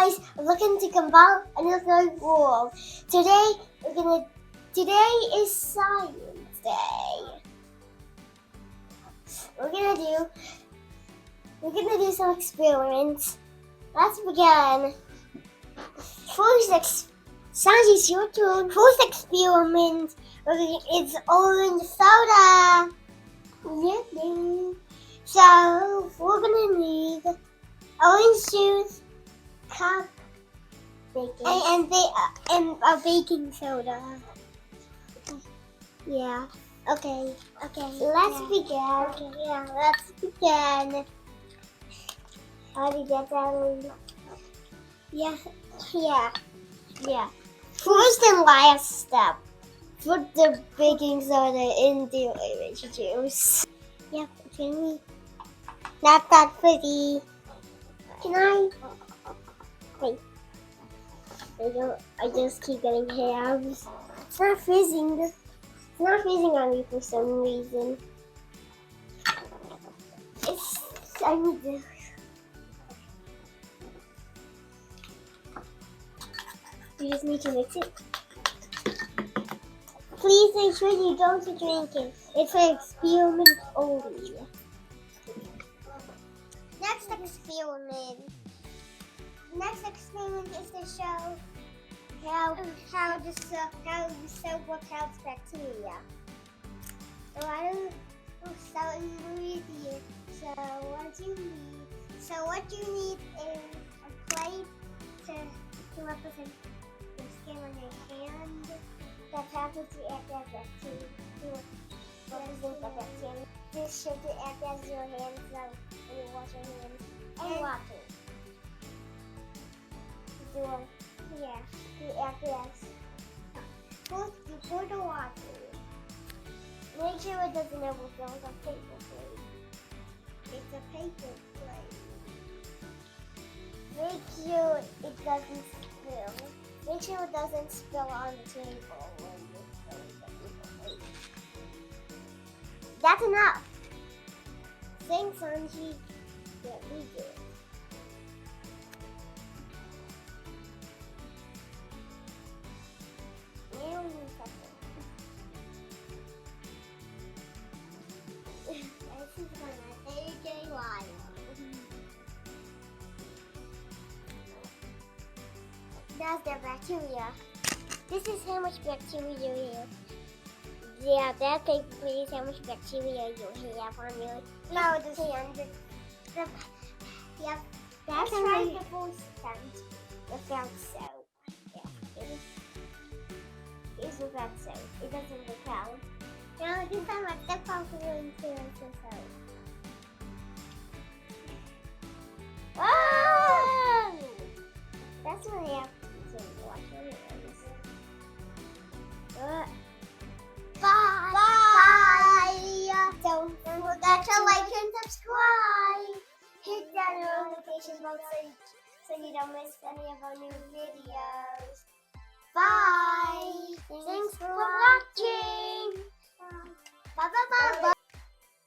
guys, welcome to Kambal Dworld. Today is Science Day. We're gonna do some experiments. Let's begin. Sanji's your turn. First experiment is orange soda. Yeah. So we're gonna need orange juice, cup, and a baking soda. Yeah. Okay. Let's begin. Okay. Yeah. Let's begin. How do you get that? Yeah. First and last step. Put the baking soda in the orange juice. Yep. Okay. Not that pretty. Can I? Wait. I just keep getting hands. It's not fizzing. It's not fizzing on me for some reason. I need this. You just need to mix it. Please make sure you don't drink it. It's an experiment only. Next experiment is to show how the soap helps bacteria. So I don't know ingredients. So what you need is a plate to represent the skin on your hand. That happens to act as bacteria. To represent the bacteria. This should act as your hands when you wash your hands. And water. To act as. First, you pour the water. Make sure it doesn't overflow the paper plate. It's a paper plate. Make sure it doesn't spill. Make sure it doesn't spill on the table when you fill the paper plate. That's enough. Thanks, Sanji. Yeah, we did. This is gonna take a while. That's the bacteria. This is how much bacteria here. Yeah, that basically is how much bacteria you have on your hand. Yep, that's right. The full scent without soap. Yeah, it is without soap. It doesn't look out. Now this time I step off into soap. Oh! That's what I have to wash your hands. Bye! Don't forget to like and subscribe. Hit that notification bell so you don't miss any of our new videos. Bye! Thanks for watching! Bye.